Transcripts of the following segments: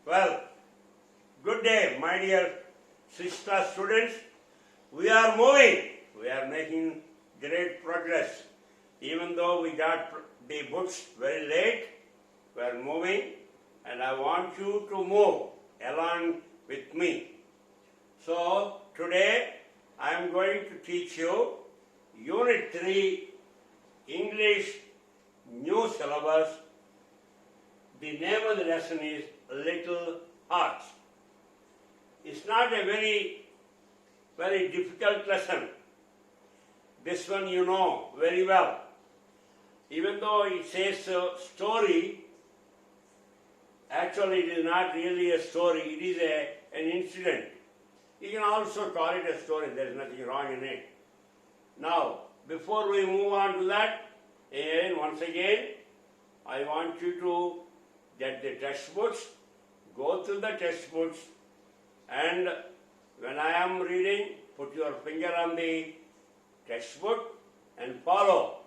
Well, good day, my dear sister students. We are moving. We are making great progress. Even though we got the books very late, we are moving, and I want you to move along with me. So, today I am going to teach you Unit 3 English new syllabus. The name of the lesson is Little Hearts. It's not a very difficult lesson. This one you know very well. Even though it says story, actually it is not really a story, it is an incident. You can also call it a story, there is nothing wrong in it. Now, before we move on to that, once again, I want you to get the textbooks, go through the textbooks, and when I am reading, put your finger on the textbook and follow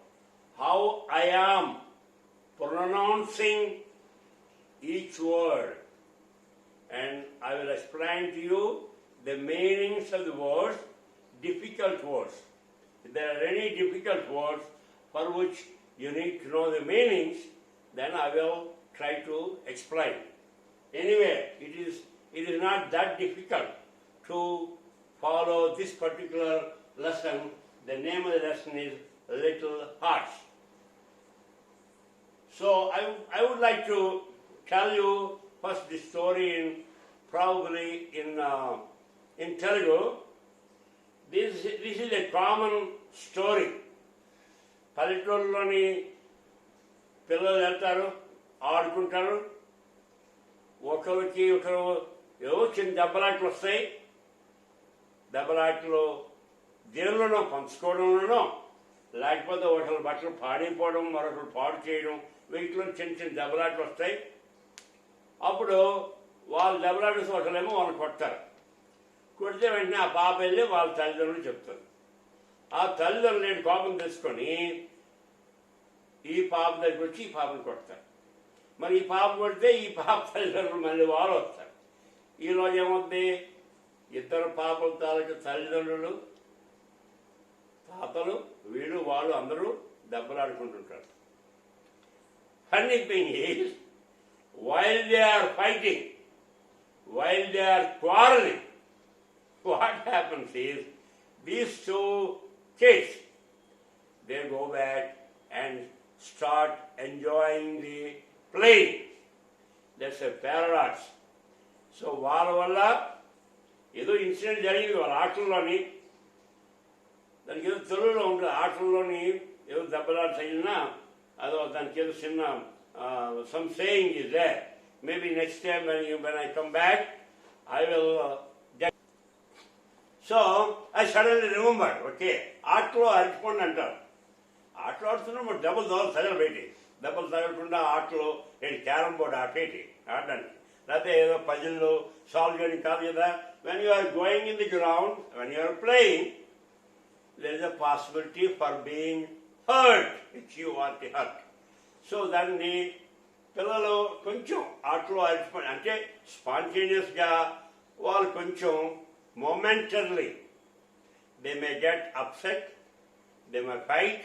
how I am pronouncing each word. And I will explain to you the meanings of the words, difficult words. If there are any difficult words for which you need to know the meanings, then I will try to explain. Anyway, it is not that difficult to follow this particular lesson. The name of the lesson is Little Hearts. So I would like to tell you first the story probably in Telugu. This is a common story. పల్లెటూరులోని పిల్లలు వెళ్తారు, ఆడుకుంటారు, ఒకరికి ఒకరు ఏవో చిన్న దెబ్బలాట్లు వస్తాయి. దెబ్బలాట్లు దేనిలోనో పంచుకోవడంలోనో, లేకపోతే ఒకరు బట్టలు పాడైపోవడం, మరొకరు పాడు చేయడం, వీటిలో చిన్న చిన్న దెబ్బలాట్లు వస్తాయి. అప్పుడు వాళ్ళు దెబ్బలాటేసి ఒకరేమో వాళ్ళు కొడతారు. కొడితే వెంటనే ఆ పాప వెళ్ళి వాళ్ళ తల్లిదండ్రులు చెప్తారు. ఆ తల్లిదండ్రులు నేను కోపం తెచ్చుకొని ఈ పాప దగ్గర వచ్చి ఈ పాపను కొడతారు. మరి ఈ పాప కొడితే ఈ పాప తల్లిదండ్రులు మళ్ళీ వాళ్ళు వస్తారు. ఈరోజు ఏమవుతుంది, ఇద్దరు పాపల తాలూకు తల్లిదండ్రులు, తాతలు, వీళ్ళు వాళ్ళు అందరూ దెబ్బలాడుకుంటుంటారు. Funny thing is, while they are fighting, while they are quarreling, what happens is, these two kids, they go back and start enjoying the playing. That's a paradox. So, వాళ్ళ వల్ల ఏదో ఇన్సిడెంట్ జరిగింది వాళ్ళ ఆటల్లోని, దానికి ఏదో తెలుగులో ఉంటుంది, ఆటల్లోని ఏదో దెబ్బలాట తగిలినా అదో దానికి ఏదో చిన్న some saying is there. Maybe next time when I come back, I will get. So I suddenly remembered. Okay, ఆటలో అరటిపండు అంటారు. ఆటలో ఆడుతున్నా మరి దెబ్బలు తగలబెట్టి, దెబ్బలు తగలకుండా ఆటలో క్యారమ్ బోర్డు ఆటేటి ఆడడానికి, లేకపోతే ఏదో పజిల్లో సాల్వ్ చేయడం కాదు కదా. When you are going in the ground, when you are playing, there is a possibility for being hurt if you are hurt. So దాన్ని పిల్లలు కొంచెం ఆటలో అరిచిపోయి అంటే స్పాంటేనియస్గా వాళ్ళు కొంచెం momentarily they may get upset, they may fight.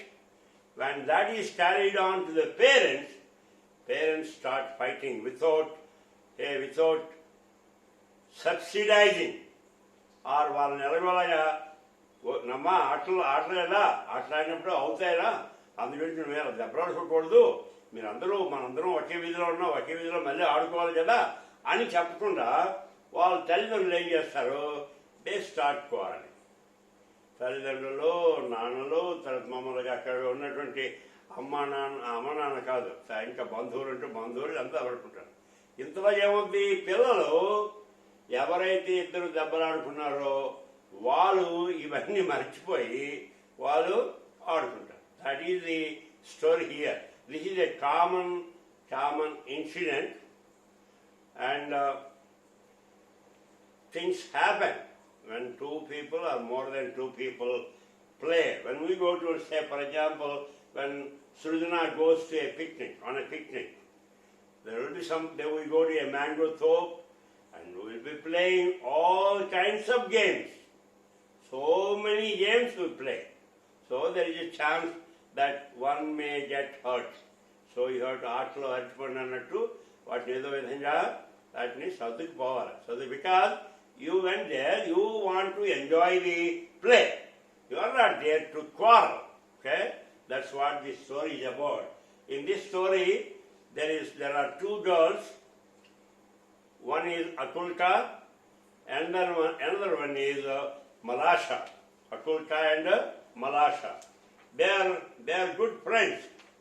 When that is carried on to the parents start fighting without subsidizing or వాళ్ళని ఎలాగోలాగా నమ్మా ఆటలు ఆడలేదా, ఆటలాడినప్పుడు అవుతాయరా, అందుగురించి మేము దెబ్బలాడుకోకూడదు, మనందరం ఒకే వీధిలో ఉన్నాం, ఒకే వీధిలో మళ్ళీ ఆడుకోవాలి కదా అని చెప్పకుండా వాళ్ళ తల్లిదండ్రులు ఏం చేస్తారు, దే స్టార్ట్ కోరాలి. తల్లిదండ్రులు, నాన్నలు, తర్వాత మమ్మల్ని అక్కడ ఉన్నటువంటి అమ్మ నాన్న కాదు, ఇంకా బంధువులు అంతా పడుకుంటారు. ఇంతలో ఏమవుతుంది, పిల్లలు ఎవరైతే ఇద్దరు దెబ్బలాడుకున్నారో వాళ్ళు ఇవన్నీ మర్చిపోయి వాళ్ళు ఆడుకుంటారు. That is the story here. This is a common incident, and things happen when two people or more than two people play. When we go to, say, for example, when Srujana goes to on a picnic, there will be they will go to a mango and we will be playing all kinds of games. So many games we play. So there is a chance that one may get hurt. So you have to ఆటలో హర్చుకోండి అన్నట్టు వాటిని ఏదో విధంగా వాటిని సర్దుకుపోవాలి. So because you went there, you want to enjoy the play. You are not there to quarrel. Okay? That's what this story is about. In this story, there are two girls. One is Akulka, and another one is Malasha. Akulka and Malasha. They are good friends.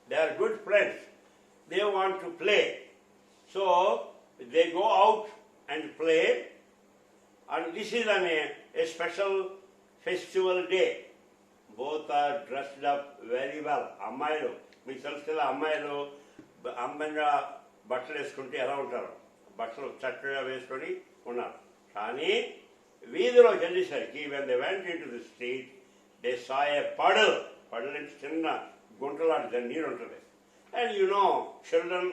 They are good friends. They want to play. So they go out and play. And this is a special festival day. Both are dressed up very well. అమ్మాయిలు మీకు తెలుసు కదా, అమ్మాయిలు అందంగా బట్టలు వేసుకుంటే ఎలా ఉంటారు, బట్టలు చక్కగా వేసుకొని ఉన్నారు. కానీ వీధిలోకి వెళ్ళేసరికి when they went into the street, they saw a puddle. Puddle అంటే చిన్న గుంటలాంటి దాని నీరు ఉంటుంది. And you know, children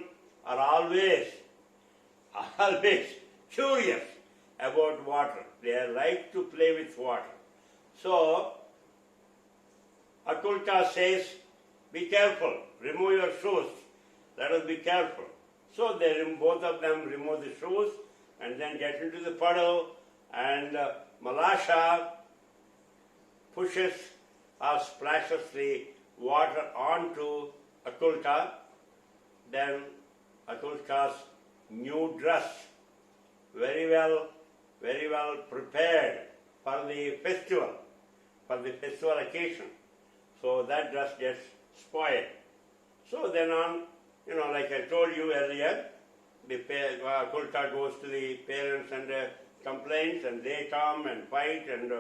are always curious about water. They like to play with water. So Akulka says, be careful, remove your shoes, let us be careful. So both of them remove the shoes and then get into the puddle, and Malasha pushes or splashes the water onto Akulka. Then Akulka's new dress, very well prepared for the festival occasion. So that dress gets spoiled. So then on, like I told you earlier, Akulka goes to the parents and complains, and they come and fight, and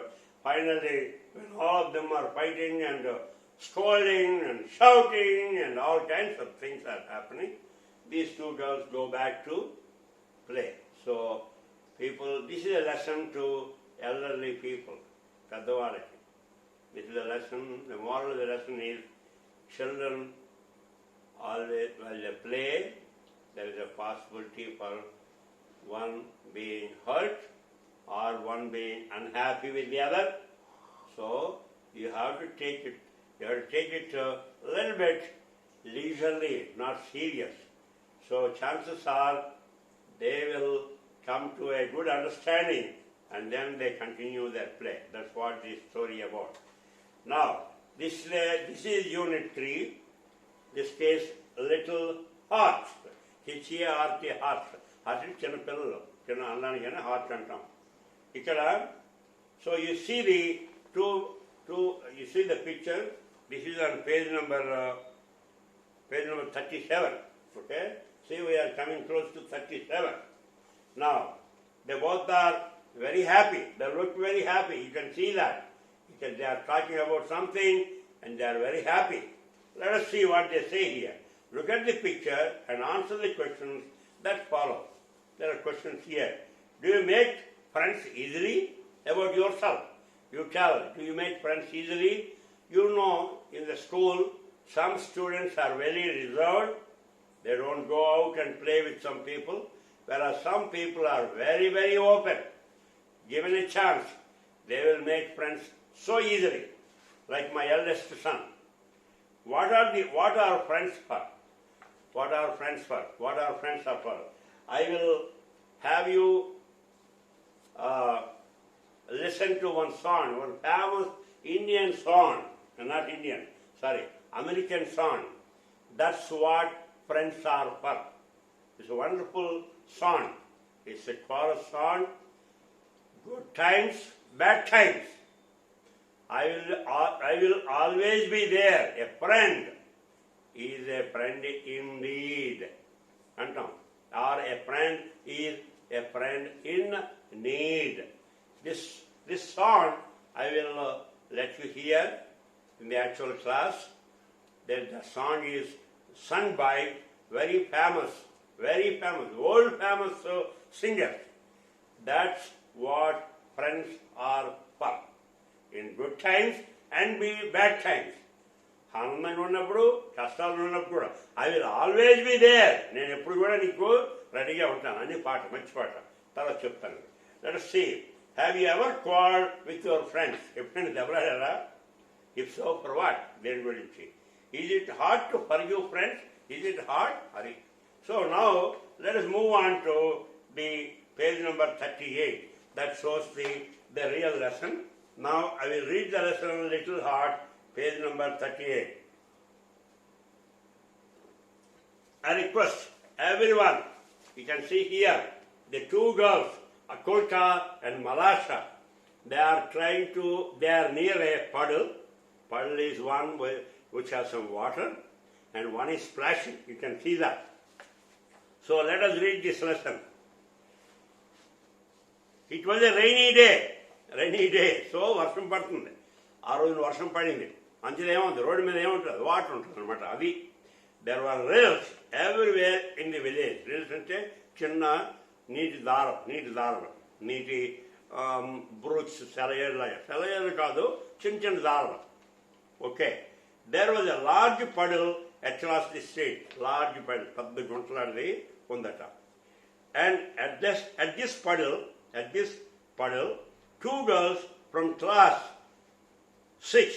finally, when all of them are fighting and scolding and shouting and all kinds of things are happening, these two girls go back to play. So this is a lesson to elderly people, పెద్దవాళ్ళకి. This is a lesson. The moral of the lesson is, children always, while they play, there is a possibility for one being hurt or one being unhappy with the other. So you have to take it a little bit leisurely, not serious. So chances are they will come to a good understanding, and then they continue their play. That's what this story about. Now, this is Unit 3. This case, Little Hearts. H-E-A-R-T, hearts. Heart is చిన్న పిల్లలు, చిన్న అన్నానికైనా heart అంటాం. ఇక్కడ, so you see you see the picture. This is on page number 37. Okay? See, we are coming close to 37. Now, they both are very happy. They look very happy. You can see that. They are talking about something and they are very happy. Let us see what they say here. Look at the picture and answer the questions that follow. There are questions here. Do you make friends easily? About yourself. You tell, do you make friends easily? You know, in the school, some students are very reserved. They don't go out and play with some people, whereas some people are very, very open. Given a chance, they will make friends so easily, like my eldest son. What are friends for? What are friends for? What are friends for? I will have you listen to one song, one famous Indian song, not Indian, sorry, American song. That's what friends are for. It's a wonderful song. It's a chorus song. Good times, bad times. I will always be there. A friend is a friend indeed. Antam. Or a friend is a friend in need. This song I will let you hear in the actual class. The song is sung by very famous, world famous singers. That's what friends are for. In good times and bad times. ఆనందంగా ఉన్నప్పుడు, కష్టాలు ఉన్నప్పుడు I will always be there. నేను ఎప్పుడు కూడా నీకు రెడీగా ఉంటాను అని పాట, మంచి పాట. తర్వాత చెప్తాను. Let us see. Have you ever quarreled with your friends? ఎప్పుడైనా దెబ్బలాడారా? If so, for what? దేని గురించి? Is it hard to forgive friends? Is it hard? Hurry. So now let us move on to the page number 38. That shows the real lesson. Now I will read the lesson a little hard. Page number 38. I request everyone, you can see here, the two girls, Akulta and Malasha, they are near a puddle. Puddle is one which has some water, and one is splashing. You can see that. So let us read this lesson. It was a rainy day. So వర్షం పడుతుంది. ఆ రోజున వర్షం పడింది. అంచులు ఏముంది, road మీద ఏముంటుంది, వాటర్ ఉంటుంది అనమాట. అది there were rills everywhere in the village. Rills అంటే చిన్న నీటి దారలు, నీటి బ్రూక్స్, సెలయేళ్ళు కాదు, చిన్న దారలు. Okay. There was a large puddle across the street. Large puddle, పెద్ద గుంటలాంటిది ఉందట. And at this puddle, two girls from class 6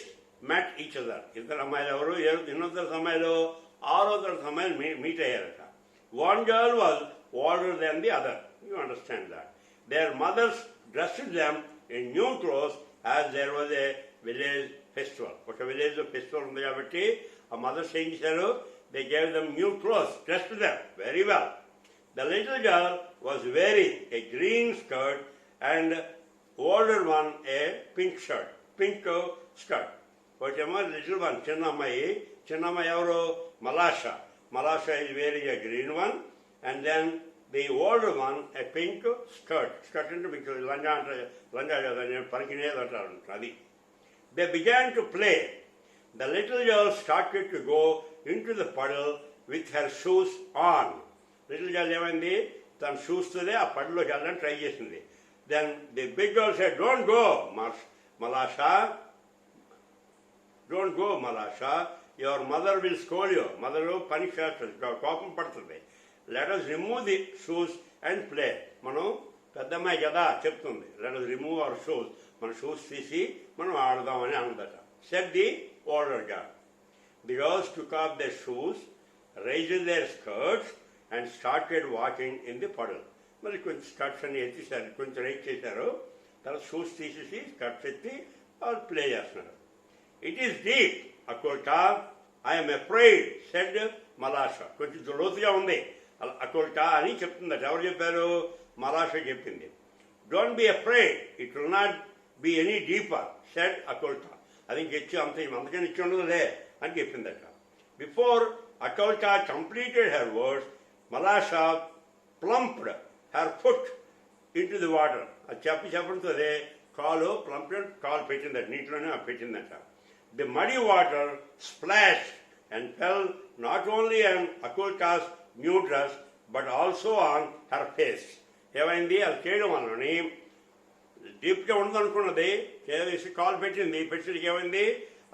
met each other. ఇద్దరు అమ్మాయిలు ఎవరు, ఇన్నొద్దరు అమ్మాయిలు, ఆరో తరగతి అమ్మాయిలు meet అయ్యారట. One girl was older than the other. You understand that. Their mothers dressed them in new clothes as there was a village festival. ఒక village festival ఉంది కాబట్టి ఆ మదర్స్ ఏం చేశారు, they gave them new clothes, dressed them very well. The little girl was wearing a green skirt and older one a pink skirt. ఒకటేమో little one, చిన్న అమ్మాయి ఎవరు, Malasha is wearing a green one, and then the older one a pink skirt అంటే మీకు లంగా పరికినేది అంటారు అది. They began to play. The little girl started to go into the puddle with her shoes on. Little girl ఏమైంది, తన shoes తోనే ఆ పడలోకి వెళ్ళడానికి ట్రై చేసింది. Then the big girl said, don't go, Malasha. Don't go, Malasha. Your mother will scold you. Mother will punish us. కోపం పడుతుంది. Let us remove the shoes and play. మనం పెద్దమ్మాయి కదా చెప్తుంది. Let us remove our shoes. మన shoes తీసి మనం ఆడదామని అన్నదట. Said the older girl. The girls took off their shoes, raised their skirts and started walking in the puddle. మరి కొంచెం స్కర్ట్స్ అన్ని ఎత్తేసారు, కొంచెం రైట్ చేశారు. తర్వాత షూస్ తీసేసి స్కర్ట్స్ ఎత్తి వాళ్ళు ప్లే చేస్తున్నారు. It is deep, Akulta. I am afraid, said Malasha. కొంచెం లోతుగా ఉంది Akulta అని చెప్తుందట. ఎవరు చెప్పారు? Malasha చెప్పింది. Don't be afraid, it will not be any deeper, said Akulta. అది ఇంకెచ్చి అంతకని ఇచ్చి ఉండదులే అని చెప్పిందట. Before Akulta completed her words, Malasha plumped her foot into the water. అది చెప్పడంతో అదే కాలు పెట్టిందట, నీటిలోనే పెట్టిందట. The muddy water splashed and fell not only on Akulta's new dress but also on her face. ఏమైంది, అది చేయడం వల్లని డీప్గా ఉండదనుకున్నది, చేసి కాలు పెట్టేసరికి ఏమైంది,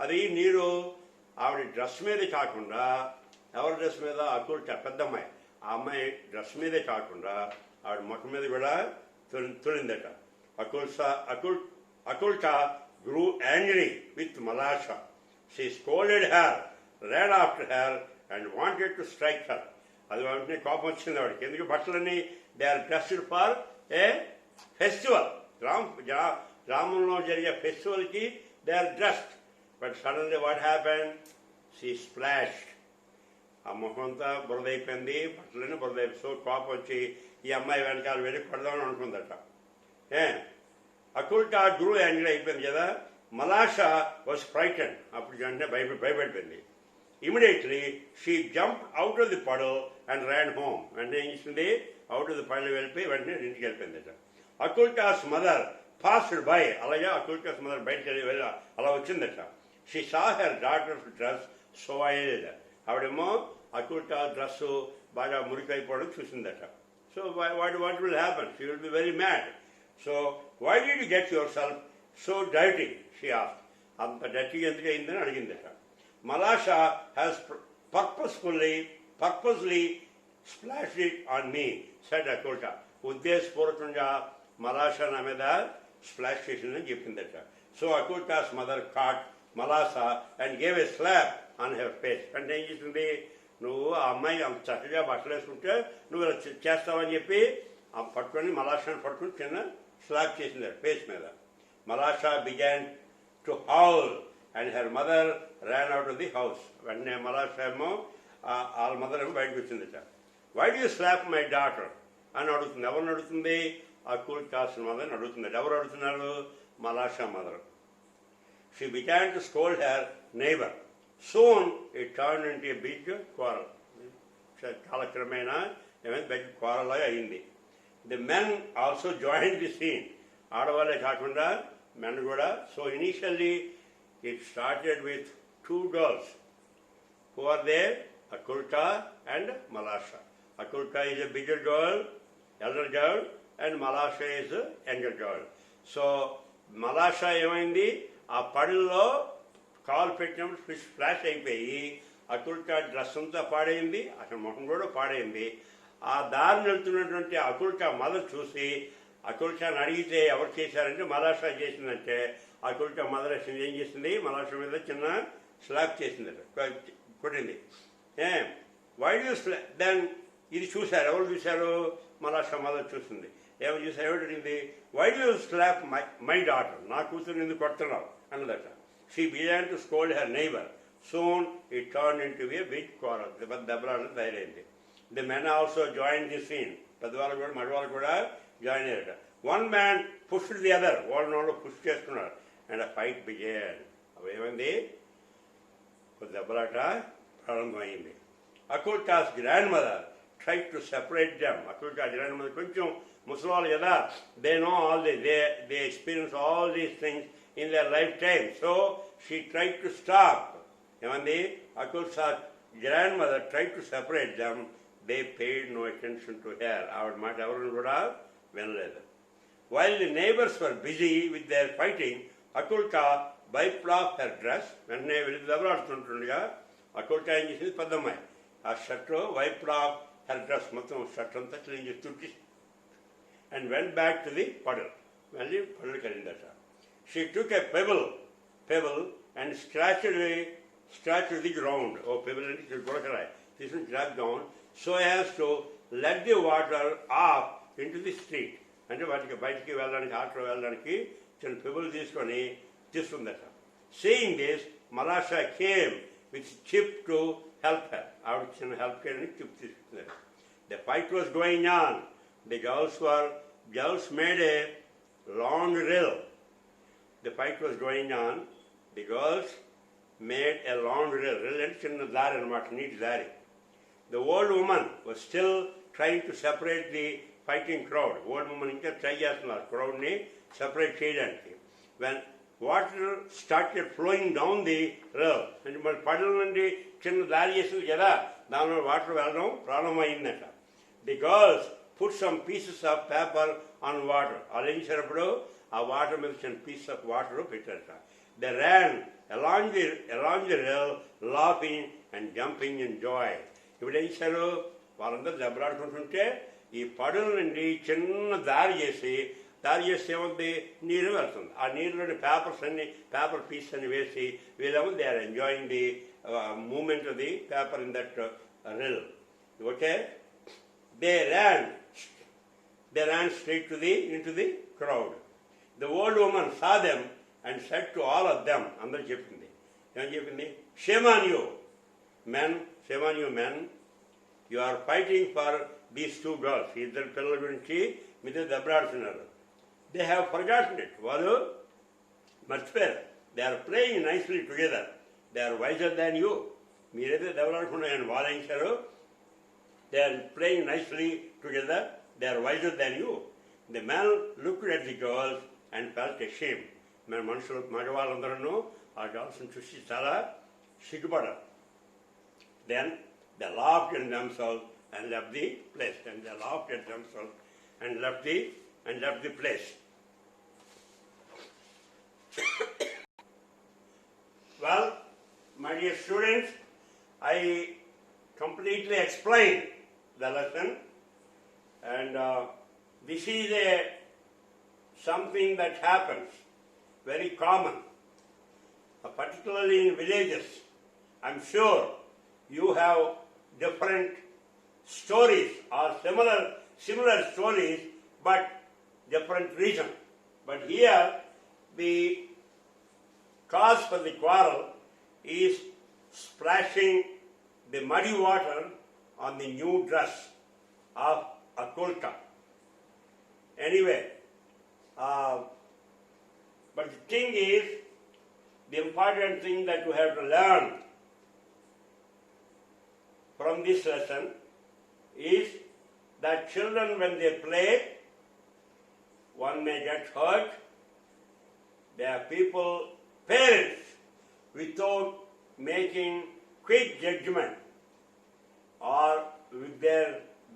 అది నీరు ఆవిడ డ్రెస్ మీదే కాకుండా, ఎవరి డ్రెస్ మీద, అకుల్టా పెద్దమ్మాయి, ఆ అమ్మాయి డ్రెస్ మీదే కాకుండా ఆవిడ ముఖం మీద కూడా తొలిందట. Akulta grew angry with Malasha. She scolded her, ran after her and wanted to strike her. అది వెంటనే కోపం వచ్చింది ఆవిడకి. ఎందుకు బట్టలన్నీ they are dressed for a festival, గ్రామంలో జరిగే ఫెస్టివల్కి they are dressed. But suddenly what happen, she splashed. ఆ ముఖంతా బురదైపోయింది, బట్టలన్నీ బురదైపోయి. సో కోపం వచ్చి ఈ అమ్మాయి వెనకాల వెళ్ళి కొడదామని అనుకుందట. Akulta grew angry అయిపోయింది కదా. Malasha was frightened. అప్పుడు వెంటనే భయపడిపోయింది. Immediately she jumped out of the puddle and ran home. వెంటనే ఏం చేసింది, అవుట్ ఆఫ్ ది puddle వెళ్ళిపోయి వెంటనే ఇంటికి వెళ్ళిపోయిందట. Akulta's mother passed by. అలాగే Akulta's mother బయటకు వెళ్ళి అలా వచ్చిందట. She saw her daughter's dress soiled. ఆవిడేమో Akulta డ్రెస్ బాగా మురికైపోవడం చూసిందట. So what will happen? She will be very mad. So why did you get yourself so dirty? She asked. అంత డర్టీగా ఎందుకు అయిందని అడిగిందట. Malasha has purposely splashed it on me, said Akulta. ఉద్దేశపూర్వకంగా మలాషా నా మీద splash చేసిందని చెప్పిందట. So Akulka's mother caught Malasha and gave a slap on her face. అంటే ఏం చేసింది, నువ్వు ఆ అమ్మాయి అంత చక్కగా బట్టలు వేసుకుంటే నువ్వు ఇలా చేస్తావని చెప్పి ఆ పట్టుకొని మలాషాని పట్టుకుని చిన్న స్లాప్ చేసింది ఫేస్ మీద. Malasha began to howl and her mother ran out of the house. వెంటనే మలాషా ఏమో వాళ్ళ మదర్ ఏమో బయటకు వచ్చిందట. Why do you slap my daughter అని అడుగుతుంది. ఎవరిని అడుగుతుంది? అకుల్కాస్ మదర్ని అడుగుతుంది. ఎవరు అడుగుతున్నారు? Malasha mother. She began to scold her neighbor. Soon it turned into a big quarrel. కాలక్రమేణా ఏమైంది, పెద్ద quarrel అయింది. The men also joined the scene. ఆడవాళ్ళే కాకుండా men కూడా. So initially it started with two girls. Who are there? Akulka and Malasha. Akulka is a bigger girl, elder girl, and Malasha is a younger girl. So Malasha ఏమైంది, ఆ పళ్ళలో కాలు పెట్టినప్పుడు fish flash అయిపోయి అకుల్కా dress అంతా పాడైంది, అక్కడ ముఖం కూడా పాడైంది. ఆ దారిని వెళ్తున్నటువంటి అకుల్కా మదర్ చూసి అకుల్కాని అడిగితే ఎవరు చేశారంటే మలాషా చేసిందంటే, అకుల్కా మదర్ ఏం చేసింది, మలాషా మీద చిన్న స్లాప్ చేసింది, కొట్టింది. వై డూ స్లాప్ దెన్ ఇది చూశారు. ఎవరు చూశారు? మలాషా మదర్ చూసింది. ఏమని చూసారు, ఏమిటండి, why do slap my daughter, నా కూతురు ఎందుకు కొడుతున్నావు అన్నదట. She began to scold her neighbour. Soon it turn into a big quarrel. దెబ్బలాడడం తయారైంది. The men also join the scene. పెద్దవాళ్ళు కూడా మగవాళ్ళు కూడా జాయిన్ అయ్యారట. One man pushed the other. వాళ్ళు పుష్ చేస్తున్నారు. And fight began. అవి ఏమైంది, దెబ్బలాట ప్రారంభమైంది. Akulka's grandmother tried to separate them. Akulka grandmother కొంచెం ముసలాళ్ళు కదా, they know all this, they experience all these things in their lifetime. So she tried to stop. ఏమంది, Akulka grandmother tried to separate them. They paid no attention to her. ఆవిడ మాట ఎవరిని కూడా వినలేదు. While the neighbors were busy with their fighting, Akulka wiped off her dress. వెంటనే వెళ్ళి దెబ్బలాడుతుంటుండగా అకుల్కా ఏం చేసింది, పెద్దమ్మాయి ఆ shirt wiped off her dress, మొత్తం షర్ట్ అంతా క్లీన్ చేసి తుట్టి, and went back to the puddle. మళ్ళీ పడల్కి వెళ్ళిందట. She took a pebble and scratch the ground. ఓ పెబుల్ అంటే గుడకరాయి తీసుకుని scratch ground. So as to let the water off in to the street. అంటే వాటికి బయటికి వెళ్ళడానికి, ఆటో వెళ్ళడానికి చిన్న పెబుల్ తీసుకుందట. Seeing this Malasha came with chip to help her. ఆవిడ చిన్న హెల్ప్ చేయడానికి చిప్ తీసుకున్నారు. The fight was going on. The girls made a long rill. The fight was going on. The girls made a long rill. Rill అంటే చిన్న దారి అన్నమాట, నీటి దారి. The old woman was still trying to separate the fighting crowd. Old woman ఇంకా try చేస్తున్నారు క్రౌడ్ని separate చేయడానికి. When water started flowing down the rill, అంటే మరి పడల నుండి చిన్న దారి చేసింది కదా, దానిలో వాటర్ వెళ్ళడం ప్రారంభమైందట. The girls put some pieces of paper on water. వాళ్ళు ఏం చేసినప్పుడు ఆ వాటర్ మీద చిన్న పీస్ ఆఫ్ వాటర్ పెట్టారట. They ran along the rill laughing and jumping in joy. ఇప్పుడు ఏం చేశారు, వాళ్ళందరూ దెబ్బలాడుకుంటుంటే ఈ పడల నుండి చిన్న దారి చేస్తే ఏముంది, నీరు వెళ్తుంది. ఆ నీరులోని పేపర్ పీస్ అన్ని వేసి వీళ్ళేమో they are enjoying the movement of the paper in that rill. Okay, they ran straight into the crowd. The old woman saw them and said to all of them, అందరూ చెప్పింది, ఏమని చెప్పింది, shame on you men, you are fighting for these two girls. ఇద్దరు పిల్లల గురించి మీతో దెబ్బలాడుతున్నారు. They have forgotten it. వాళ్ళు మర్చిపోయారు. They are playing nicely together. They are wiser than you. మీరైతే దెబ్బలాడుకున్నారని వాళ్ళు ఏం చేశారు, they are playing nicely together. They are wiser than you. The man looked at the girls and felt ashamed. మన మగవాళ్ళందరూ ఆ గర్ల్స్ని చూసి చాలా సిగ్గుపడారు. Then they laughed at themselves and left the place. Left the place. Well, my dear students, I completely explained the lesson, and This is something that happens, very common, particularly in villages. I'm sure you have different stories or similar stories, but different reason. But here, the cause for the quarrel is splashing the muddy water on the new dress of Akulka. Anyway, but the thing is, the important thing that you have to learn from this lesson is that children, when they play, one may get hurt. There are parents, without making quick judgment or with their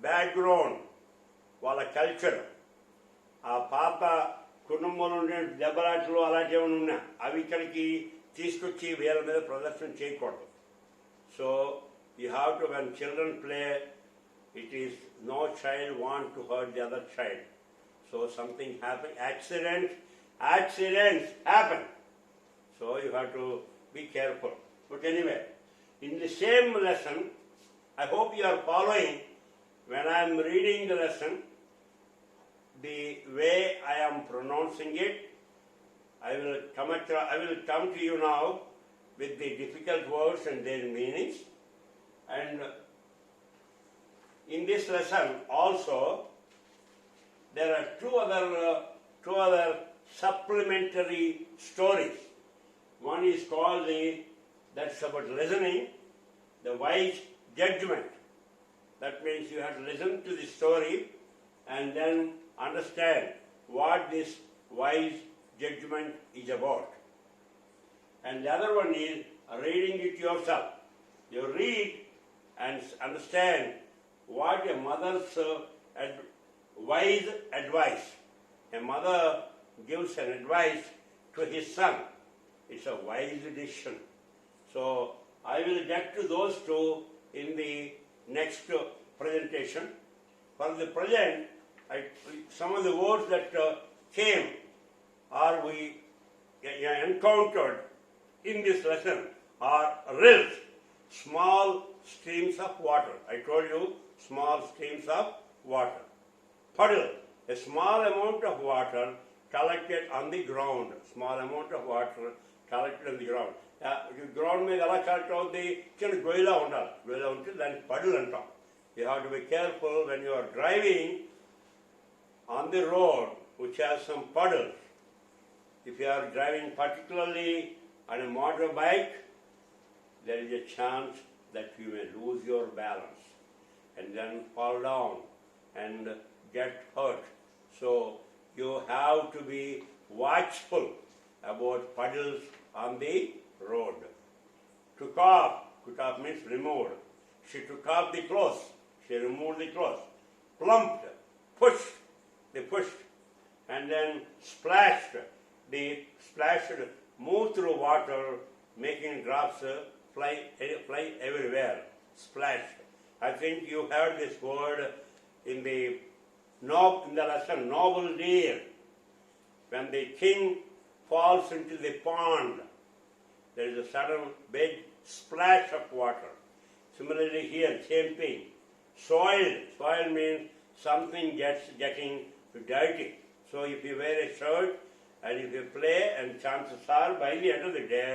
background, వాళ్ళ culture, ఆ పాప కుటుంబంలో ఉండే దెబ్బలాటలు అలాంటివి ఏమైనా ఉన్నా అవి ఇక్కడికి తీసుకొచ్చి వీళ్ళ మీద ప్రదర్శన చేయకూడదు. So you have to, when children play, it is no child want to hurt the other child. So something happen, accidents happen. So you have to be careful. But anyway, in the same lesson, I hope you are following when I am reading the lesson, the way I am pronouncing it. I will come to you now with the difficult words and their meanings. And in this lesson also, there are two other supplementary stories. One is called that's about listening, the wise judgment. That means you have to listen to the story and then understand what this wise judgment is about. And the other one is reading it yourself. You read and understand what a mother's wise advice. A mother gives an advice to his son. It's a wise decision. So I will get to those two in the next presentation. For the present, some of the words that came or we encountered in this lesson are rills, small streams of water. I told you, small streams of water. Puddle, a small amount of water collected on the ground. Small amount of water collected on the ground. Ground మీద ఎలా collect అవుతుంది? చిన్న గొయ్యిలా ఉండాలి. గొయ్యిలా ఉంటే దానికి పడులు అంటాం. You have to be careful when you are driving on the road which has some puddles. If you are driving particularly on a motorbike, there is a chance that you may lose your balance and then fall down and get hurt. So you have to be watchful about puddles on the road. Took off means removed. She took off the clothes. She removed the clothes. Plumped, pushed, they pushed, and then splashed. They splashed, moved through water, making drops fly everywhere. Splashed. I think you heard this word in the lesson, noble deer. When the king falls into the pond, there is a sudden big splash of water. Similarly here, same thing. Soil means something getting dirty. So if you wear a shirt and if you play, and chances are by the end of the day,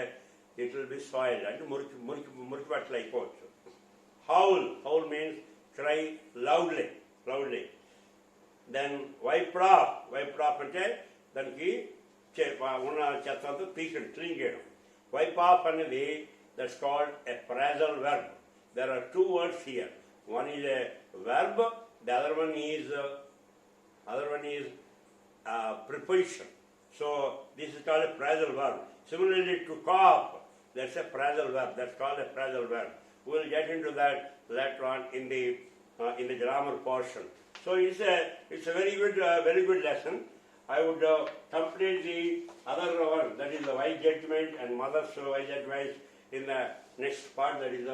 it will be soiled. And murikipatla అయిపోవచ్చు. Howl means cry loudly. Then wipe off అంటే దానికి ఉన్న చెత్త అంతా తీసేయడం, clean చేయడం. Wipe off అనేది, that's called a phrasal verb. There are two words here. One is a verb, the other one is preposition. So this is called a phrasal verb. Similarly, to cough, that's a phrasal verb. That's called a phrasal verb. We will get into that later on in the grammar portion. So it's a very good lesson. I would complete the other one, that is the wise judgment and mother's wise advice, in the next part, that is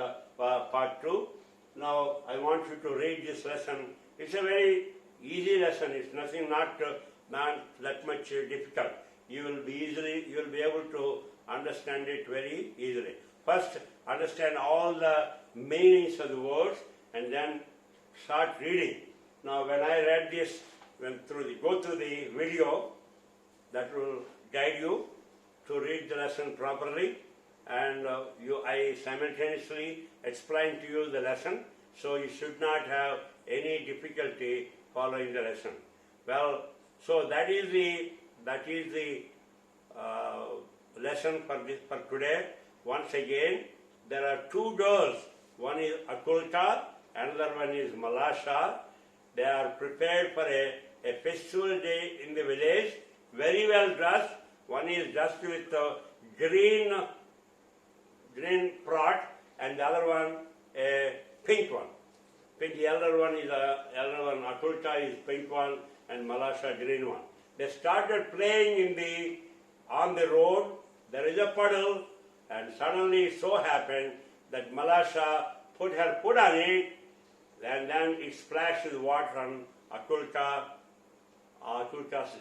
part 2. Now I want you to read this lesson. It's a very easy lesson. It's nothing, not that much difficult. You will be able to understand it very easily. First, understand all the meanings of the words, and then start reading. Now, when I read this, go through the video, that will guide you to read the lesson properly, and I simultaneously explain to you the lesson, so you should not have any difficulty following the lesson. Well, so that is the lesson for today. Once again, there are two girls. One is Akulta, another one is Malasha. They are prepared for a festival day in the village, very well dressed. One is dressed with a green frock, and the other one a pink one. The elder one, Akulta is pink one, and Malasha green one. They started playing on the road. There is a puddle, and suddenly it so happened that Malasha put her foot on it, and then it splashed with water on Akulta's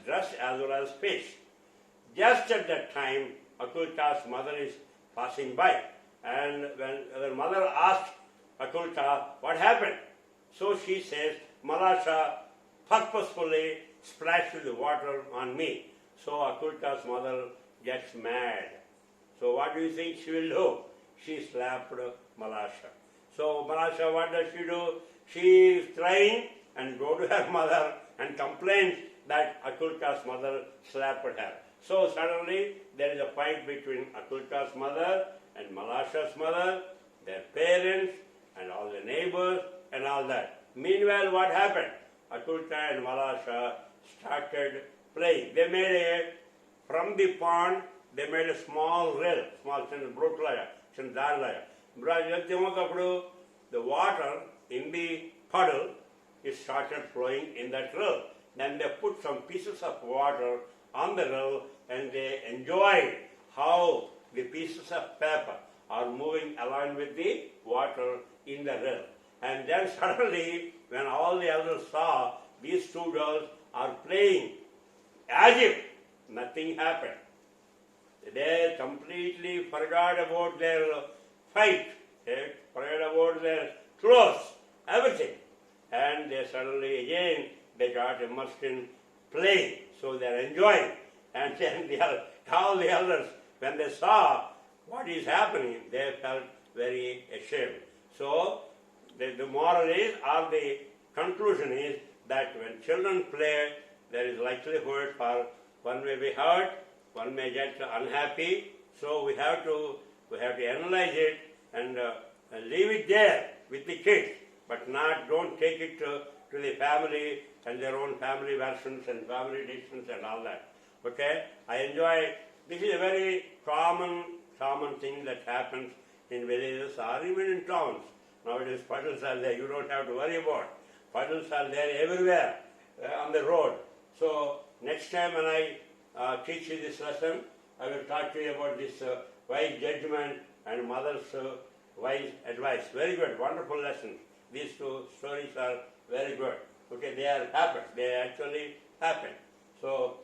dress as well as face. Just at that time, Akulta's mother is passing by, and when the mother asked Akulta what happened, so she says, Malasha purposefully splashed with the water on me. So Akulta's mother gets mad. So what do you think she will do? She slapped Malasha. So Malasha, what does she do? She is trying and go to her mother and complains that Akulta's mother slapped her. So suddenly there is a fight between Akulta's mother and Malasha's mother, their parents and all the neighbors and all that. Meanwhile, what happened? Akulta and Malasha started playing. They made from the pond, they made a small rill, the water in the puddle, it started flowing in that rill. Then they put some pieces of water on the rill, and they enjoyed how the pieces of paper are moving along with the water in the rill. And then suddenly, when all the others saw these two girls are playing as if nothing happened, they completely forgot about their fight, they forgot about their clothes, everything. And they suddenly again, they got immersed in playing, so they're enjoying. And then all the others, when they saw what is happening, they felt very ashamed. So the moral is, or the conclusion is, that when children play, there is likelihood for one may be hurt, one may get unhappy. So we have to analyze it and leave it there with the kids, but don't take it to the family and their own family versions and family decisions and all that. Okay? I enjoy, this is a very common thing that happens in villages or even in towns. Nowadays puddles are there, you don't have to worry about. Puddles are there everywhere on the road. So next time when I teach you this lesson, I will talk to you about this wise judgment and mother's wise advice. Very good, wonderful lessons. These two stories are very good. Okay, they are happened. They actually happened. So,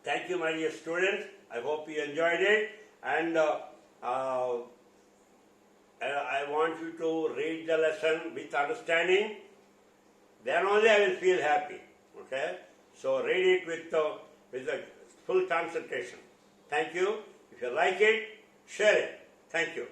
thank you, my dear students. I hope you enjoyed it. And I want you to read the lesson with understanding. Then only I will feel happy. Okay? So read it with a full concentration. Thank you. If you like it, share it. Thank you.